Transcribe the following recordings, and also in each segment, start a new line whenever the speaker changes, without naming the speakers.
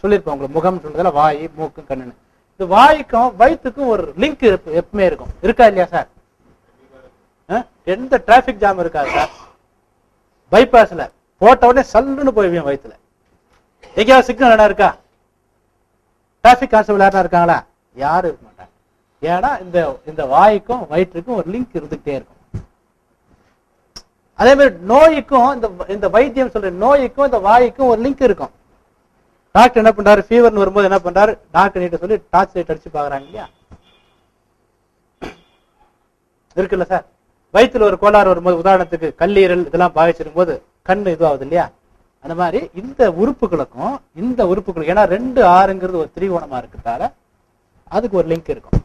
சொல்லியிருப்போம் உங்களுக்கு, முகம் சொல்றதுல வாய், மூக்கு, கண்ணுன்னு. இது வாய்க்கும் வயிற்றுக்கும் ஒரு லிங்க் எப்பவுமே இருக்கும், இருக்கா இல்லையா சார்? எந்த டிராபிக் ஜாம் இருக்காது சார். பைபாஸ்ல போட்ட உடனே சல்லுன்னு போய்வியும் வயிற்றுல. எங்கேயாவது சிக்னல் இடம் இருக்கா? டிராபிக் கான்ஸ்டபிள் யாரா இருக்காங்களா? யாரும் இருக்க மாட்டாங்க. ஏன்னா இந்த வாய்க்கும் வயிற்றுக்கும் ஒரு லிங்க் இருந்துகிட்டே இருக்கும். அதே மாதிரி நோய்க்கும் இந்த வைத்தியம் சொல்ற நோய்க்கும் இந்த வாய்க்கும் ஒரு லிங்க் இருக்கும். டாக்டர் என்ன பண்றாரு, ஃபீவர்னு வரும்போது என்ன பண்றாரு, டாக்டர் கிட்ட சொல்லி டார்ச் லைட் அடிச்சு பாக்குறாங்க இல்லையா? இருக்குல்ல சார்? வயிற்றுல ஒரு கோளாறு வரும்போது, உதாரணத்துக்கு கல்லீரல் இதெல்லாம் பாதிச்சிருக்கும் போது கண்ணு இதுவாகுது இல்லையா? அந்த மாதிரி இந்த உறுப்புகளுக்கும் இந்த உறுப்புகளுக்கும், ஏன்னா 2, 6ங்கிறது ஒரு திரிகோணமா இருக்கிறதால அதுக்கு ஒரு லிங்க் இருக்கும்.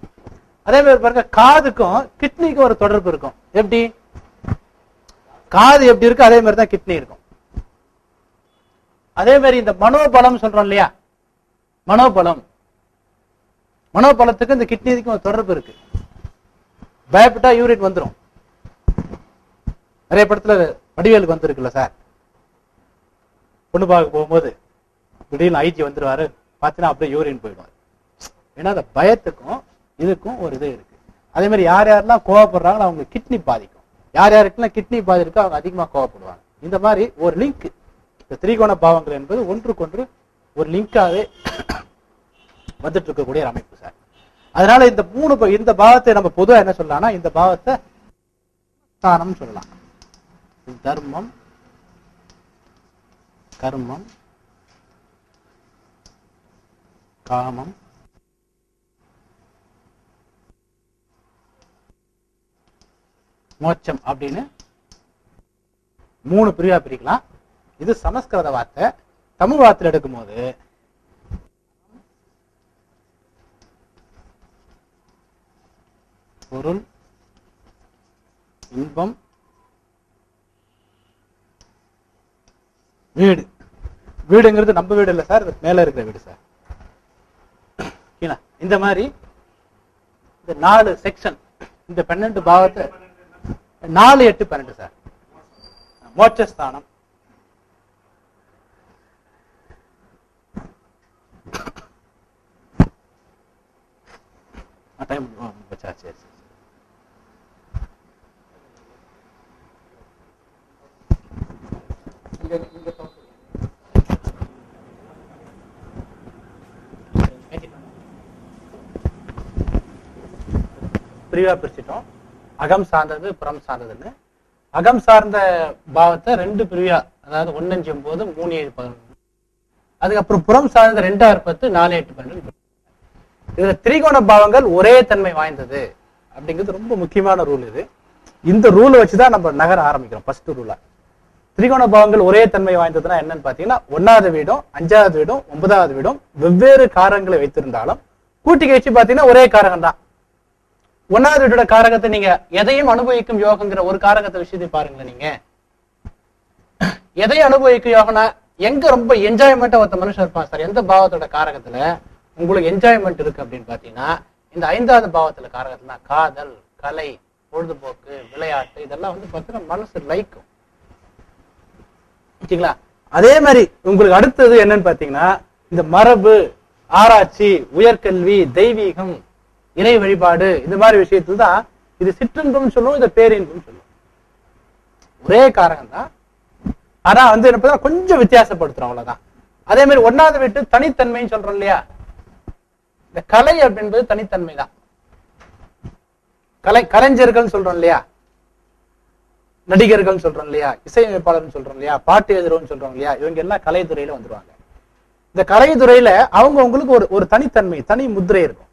அதே மாதிரி பாருங்க, காதுக்கும் கிட்னிக்கும் ஒரு தொடர்பு இருக்கும். எப்படி? காது எப்படி இருக்கு அதே மாதிரி தான் கிட்னி இருக்கும். அதே மாதிரி இந்த மனோபலம் சொல்றோம் இல்லையா? மனோபலத்துக்கு இந்த கிட்னிக்கும் ஒரு தொடர்பு இருக்கு. பயப்பட்டா யூரின் வந்துடும். நிறைய படத்துல வடிவேலுக்கு வந்திருக்குல்ல சார், பொண்ணு பார்க்க போகும்போது திடீர்னு ஐஜி வந்துருவாரு, பார்த்தீங்கன்னா அப்படியே யூரின் போயிடுவாரு. ஏன்னா அந்த பயத்துக்கும் இதுக்கும் ஒரு இது இருக்கு. அதே மாதிரி யார் யாரெல்லாம் கோவப்படுறாங்களோ அவங்களுக்கு கிட்னி பாதிக்கும். யார் யாருக்கெல்லாம் கிட்னி பாதிக்கோ அவங்க அதிகமா கோவப்படுவாங்க. இந்த மாதிரி ஒரு லிங்க், இந்த திரிகோண பாவங்கள் என்பது ஒன்றுக்கொன்று ஒரு லிங்காவே வந்துட்டு இருக்கக்கூடிய அமைப்பு சார். அதனால இந்த பாவத்தை நம்ம பொதுவா என்ன சொல்லலாம்னா, இந்த பாவத்தை ஸ்தானம் சொல்லலாம். தர்மம், கர்மம், காமம், மோட்சம் அப்படின்னு 3 பிரிவா பிரிக்கலாம். இது சமஸ்கிருத வார்த்தை. தமிழ் வார்த்தையில் எடுக்கும் போது பொருள், இன்பம், வீடு. வீடுங்கிறது நம்ம வீடு இல்லை சார், மேல இருக்கிற வீடு சார். இந்த மாதிரி இந்த 4 செக்ஷன், இந்த 12 பாவத்தை 4, 8, 12 சார். மோட்சஸ்தானம், டைம் சரி. பிரிவா பிரிச்சிட்டோம். அகம் சார்ந்தது, புறம் சார்ந்ததுன்னு. அகம் சார்ந்த பாவத்தை 2 பிரிவா, அதாவது 1, 5, 9, 3, 7, 11. அதுக்கப்புறம் புறம் சார்ந்த 2, 6, 10, 4, 8, 12. இதுல திரிகோண பாவங்கள் ஒரே தன்மை வாய்ந்தது அப்படிங்கிறது ரொம்ப முக்கியமான ரூல். இது இந்த ரூலை வச்சுதான் நம்ம நகர ஆரம்பிக்கிறோம். ஃபர்ஸ்ட் ரூலா திரிகோண பாவங்கள் ஒரே தன்மை வாய்ந்ததுன்னா என்னன்னு பாத்தீங்கன்னா, 1வது வீடும் 5வது வீடும் 9வது வீடும் வெவ்வேறு காரகங்களை வைத்திருந்தாலும் கூட்டி கழிச்சு பாத்தீங்கன்னா ஒரே காரகம் தான். 1வது வீட்டோட காரகத்தை நீங்க எதையும் அனுபவிக்கும் யோகங்கிற ஒரு காரகத்தை விஷயத்தை பாருங்களேன். நீங்க எதையும் அனுபவிக்கும் யோகம்னா எங்க ரொம்ப என்ஜாய்மெண்டா ஒருத்த மனுஷன் இருப்பான் சார். எந்த பாவத்தோட காரகத்துல உங்களுக்கு என்ஜாய்மெண்ட் இருக்கு அப்படின்னு பாத்தீங்கன்னா, இந்த 5வது பாவத்துல காரகத்துல காதல், கலை, பொழுதுபோக்கு, விளையாட்டு இதெல்லாம் வந்து பாத்தீங்கன்னா மனசு லைக்கும். ஓகேங்களா? அதே மாதிரி உங்களுக்கு அடுத்தது என்னன்னு பாத்தீங்கன்னா, இந்த மரபு, ஆராய்ச்சி, உயர்கல்வி, தெய்வீகம், இறை வழிபாடு, இந்த மாதிரி விஷயத்துல தான் இது சிற்றின்பம் சொல்லுவோம், இதை பேரின்பம் சொல்லுவோம். ஒரே காரகம் தான், ஆனா வந்து என்ன கொஞ்சம் வித்தியாசப்படுத்துறோம், அவ்வளவுதான். அதே மாதிரி 1வது வீட்டு தனித்தன்மைன்னு சொல்றோம் இல்லையா? இந்த கலை அப்படின்றது தனித்தன்மை தான். கலைஞர்கள் சொல்றோம் இல்லையா, நடிகர்கள் சொல்றோம் இல்லையா, இசையமைப்பாளர் சொல்றோம் இல்லையா, பாட்டு எழுதுறோம்னு சொல்றோம் இல்லையா, இவங்க எல்லாம் கலைத்துறையில வந்துருவாங்க. இந்த கலைத்துறையில அவங்க உங்களுக்கு ஒரு தனித்தன்மை, தனி முத்திரை இருக்கும்.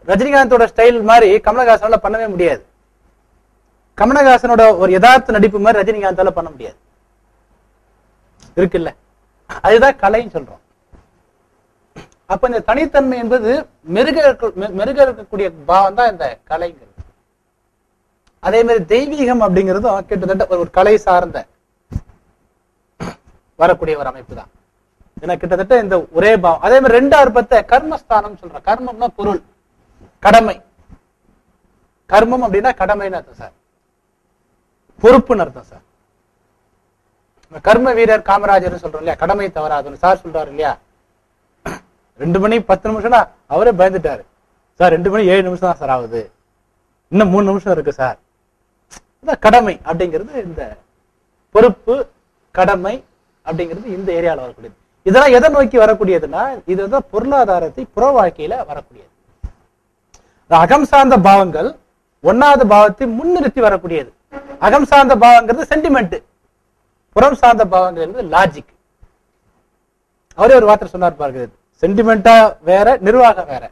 ரஜினிகாந்தோட ஸ்டைல் மாதிரி கமலஹாசனால பண்ணவே முடியாது. கமலஹாசனோட ஒரு யதார்த்த நடிப்பு மாதிரி ரஜினிகாந்தால பண்ண முடியாது, இருக்குல்ல? அதுதான் கலைன்னு சொல்றோம். அப்ப இந்த தனித்தன்மை என்பது மெருக இருக்கக்கூடிய பாவம் தான் இந்த கலைங்கிறது. அதே மாதிரி தெய்வீகம் அப்படிங்கிறதும் கிட்டத்தட்ட ஒரு கலை சார்ந்த வரக்கூடிய ஒரு அமைப்பு தான். ஏன்னா கிட்டத்தட்ட இந்த ஒரே பாவம். அதே மாதிரி 2வது பத்த கர்மஸ்தானம் சொல்றோம். கர்மம்னா பொருள், கடமை. கர்மம் அப்படின்னா கடமைன்னு அர்த்தம் சார், பொறுப்புன்னு அர்த்தம் சார். கர்ம வீரர் காமராஜர் சொல்றோம் இல்லையா, கடமை தவறாதுன்னு சார் சொல்றாரு இல்லையா. 2 மணி 10 நிமிஷம்னா அவரே பயந்துட்டாரு. சார் 2 மணி 7 நிமிஷம் தான் சார் ஆகுது, இன்னும் 3 நிமிஷம் இருக்கு சார். கடமை அப்படிங்கிறது இந்த பொறுப்பு, கடமை அப்படிங்கிறது இந்த ஏரியாவில் வரக்கூடியது. இதெல்லாம் எதை நோக்கி வரக்கூடியதுன்னா, இதுதான் பொருளாதாரத்தை புற வாழ்க்கையில வரக்கூடியது. அகம் சார்ந்த பாவங்கள் 1வது பாவத்தை முன்னிறுத்தி வரக்கூடியது. அகம் சார்ந்த பாவங்கிறது சென்டிமெண்ட், புறம் சார்ந்த பாவங்கள் என்பது லாஜிக். அவரே ஒரு வார்த்தை சொன்னார் பாருங்க, சென்டிமெண்டா வேற, நிர்வாகம் வேற.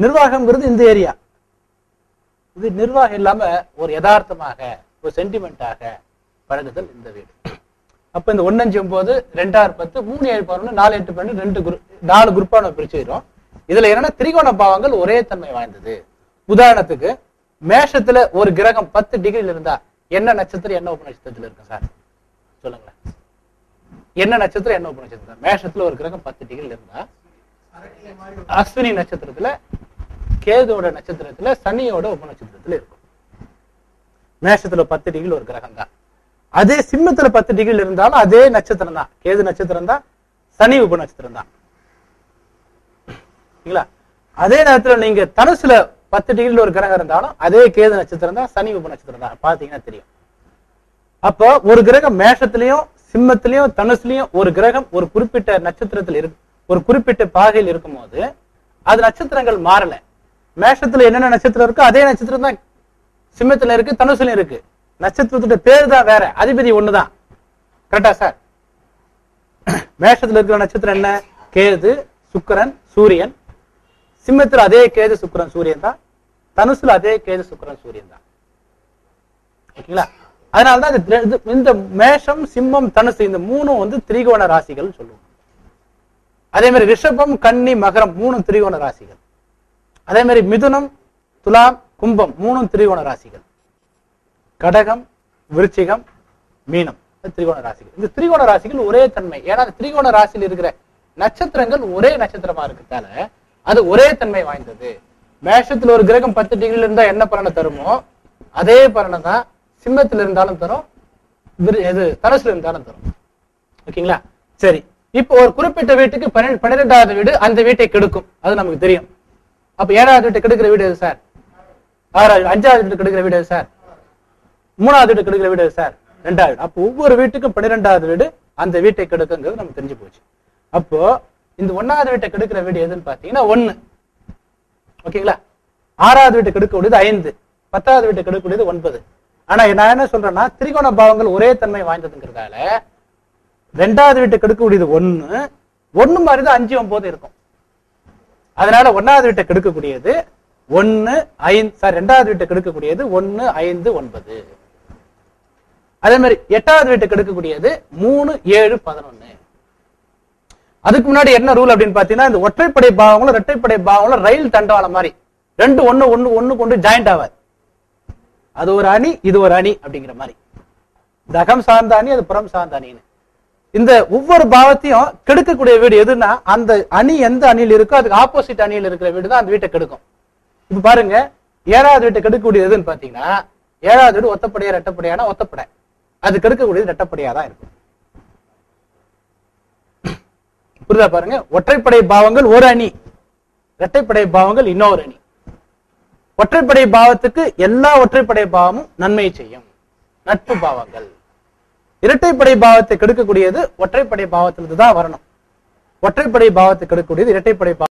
நிர்வாகம்ங்கிறது இந்த ஏரியா, இது நிர்வாகம் இல்லாம ஒரு யதார்த்தமாக ஒரு சென்டிமெண்டாக பழகுதல் இந்த வீடு. அப்ப இந்த 1 5 9 2 6 10 3 7 11 4 8 12 4 குரூப்பா நம்ம பிரிச்சுக்கிறோம். இதுல என்னன்னா திரிகோண பாவங்கள் ஒரே தன்மை வாய்ந்தது. உதாரணத்துக்கு மேஷத்துல ஒரு கிரகம் 10 டிகிரில இருந்தா என்ன நட்சத்திரம் என்ன உப நட்சத்திரத்துல இருக்கு சார் சொல்லுங்களேன். என்ன நட்சத்திரம் என்ன உப நட்சத்திரம்? மேஷத்துல ஒரு கிரகம் 10 டிகிரில இருந்தா அஸ்வினி நட்சத்திரத்துல, கேதுவோட நட்சத்திரத்துல, சனியோட உப நட்சத்திரத்துல இருக்கும். மேஷத்துல 10 டிகிரில ஒரு கிரகம் தான். அதே சிம்மத்துல 10 டிகிரில இருந்தாலும் அதே நட்சத்திரம் தான், கேது நட்சத்திரம் தான், சனி உப நட்சத்திரம் தான். அதே நேரத்துல நீங்க தனுசுல 10 டிகிரில ஒரு கிரகம் இருந்தாலும் அதே கேது நட்சத்திரம் தான், சனி உப நட்சத்திரம் தான். பாத்தீங்கன்னா தெரியும். அப்போ ஒரு கிரகம் மேஷத்திலையும் சிம்மத்திலையும் தனுசுலையும் ஒரு கிரகம் ஒரு குறிப்பிட்ட நட்சத்திரத்தில் இருக்கு, ஒரு குறிப்பிட்ட பாகையில் இருக்கும் போது அது நட்சத்திரங்கள் மாறல. மேஷத்துல என்னென்ன நட்சத்திரம் இருக்கோ அதே நட்சத்திரம் தான் சிம்மத்துல இருக்கு, தனுசுலயும் இருக்கு. நட்சத்திரத்துடைய பேர் தான் வேற, அதிபதி ஒண்ணுதான். கரெக்டா சார்? மேஷத்துல இருக்கிற நட்சத்திரம் என்ன? கேது, சுக்கிரன், சூரியன். சிம்மத்துல அதே கேது, சுக்கிரன், சூரியன் தான். தனுசுல அதே கேது, சுக்கிரன், சூரியன் தான். ஓகேங்களா? அதனாலதான் இந்த மேஷம், சிம்மம், தனுசு இந்த 3 வந்து திரிகோண ராசிகள் சொல்லுவோம். அதே மாதிரி ரிஷபம், கன்னி, மகரம் 3 திரிகோண ராசிகள். அதே மாதிரி மிதுனம், துலாம், கும்பம் 3 திரிகோண ராசிகள். கடகம், விருச்சிகம், மீனம் திரிகோண ராசிகள். இந்த திரிகோண ராசிகள் ஒரே தன்மை. ஏன்னா திரிகோண ராசியில் இருக்கிற நட்சத்திரங்கள் ஒரே நட்சத்திரமா இருக்கிறதால அது ஒரே தன்மை வாய்ந்தது. மேஷத்துல ஒரு கிரகம் 10 டிகிரில இருந்தா என்ன பலனை தருமோ அதே பலனை தான் சிம்மத்துல இருந்தாலும் தரும், தனுசுல இருந்தாலும் தரும். ஓகேங்களா? சரி, இப்போ ஒரு குறிப்பிட்ட வீட்டுக்கு 12வது வீடு அந்த வீட்டை கெடுக்கும், அது நமக்கு தெரியும். அப்ப 7வது வீட்டை கெடுக்கிற வீடு எது சார்? 6வது. 5வது வீட்டு கெடுக்கிற வீடு எது சார்? 3வது வீட்டு கெடுக்கிற வீடு எது சார்? 2வது. அப்போ ஒவ்வொரு வீட்டுக்கும் 12வது வீடு அந்த வீட்டை கெடுக்குங்கிறது நமக்கு தெரிஞ்சு போச்சு. அப்போ இந்த 1வது வீட்டை கெடுக்கிற வீடு எதுன்னு பாத்தீங்கன்னா 1. ஓகேங்களா? 6வது வீட்டை கெடுக்கக்கூடியது 5, 10வது வீட்டை கெடுக்கக்கூடியது 9. ஆனா நான் என்ன சொல்றேன்னா திரிகோண பாவங்கள் ஒரே தன்மை வாய்ந்ததுங்கிறதால 2வது வீட்டை கெடுக்கக்கூடியது 1, 1 மாதிரிதான் 5 9 இருக்கும். அதனால 1வது வீட்டை கெடுக்கக்கூடியது 1 5 சார் 2வது வீட்டை கெடுக்கக்கூடியது 1 5 9. அதே மாதிரி 8வது வீட்டை கெடுக்கக்கூடியது 3 7 11. அதுக்கு முன்னாடி என்ன ரூல் அப்படின்னு பாத்தீங்கன்னா இந்த ஒற்றைப்படை பாவங்களும் இரட்டைப்படை பாவங்களும் ரயில் தண்டவாளம் மாதிரி 2 1 கொண்டு ஜாயிண்ட் ஆவாது. அது ஒரு அணி, இது ஒரு அணி அப்படிங்கிற மாதிரி. இந்த அகம் சார்ந்த அணி, அது புறம் சார்ந்த அணின்னு. இந்த ஒவ்வொரு பாவத்தையும் கெடுக்கக்கூடிய வீடு எதுன்னா அந்த அணி எந்த அணியில் இருக்கோ அதுக்கு ஆப்போசிட் அணியில் இருக்கிற வீடு தான் அந்த வீட்டை கெடுக்கும். இப்ப பாருங்க, 7வது வீட்டை கெடுக்கக்கூடிய எதுன்னு பாத்தீங்கன்னா 7வது வீடு ஒத்தப்படையா ரெட்டப்படையானா ஒத்தப்படை, அது கெடுக்கக்கூடியது ரெட்டப்படையா தான் இருக்கும். புரியுதா? பாருங்க, ஒற்றைப்படை பாவங்கள் ஒரு அணி, இரட்டைப்படை பாவங்கள் இன்னொரு அணி. ஒற்றைப்படை பாவத்துக்கு எல்லா ஒற்றைப்படை பாவமும் நன்மை செய்யும், நட்பு பாவங்கள். இரட்டைப்படை பாவத்தை கெடுக்கக்கூடியது ஒற்றைப்படை பாவத்திலிருந்து தான் வரணும். ஒற்றைப்படை பாவத்தை கெடுக்கக்கூடியது இரட்டைப்படை பாவம்.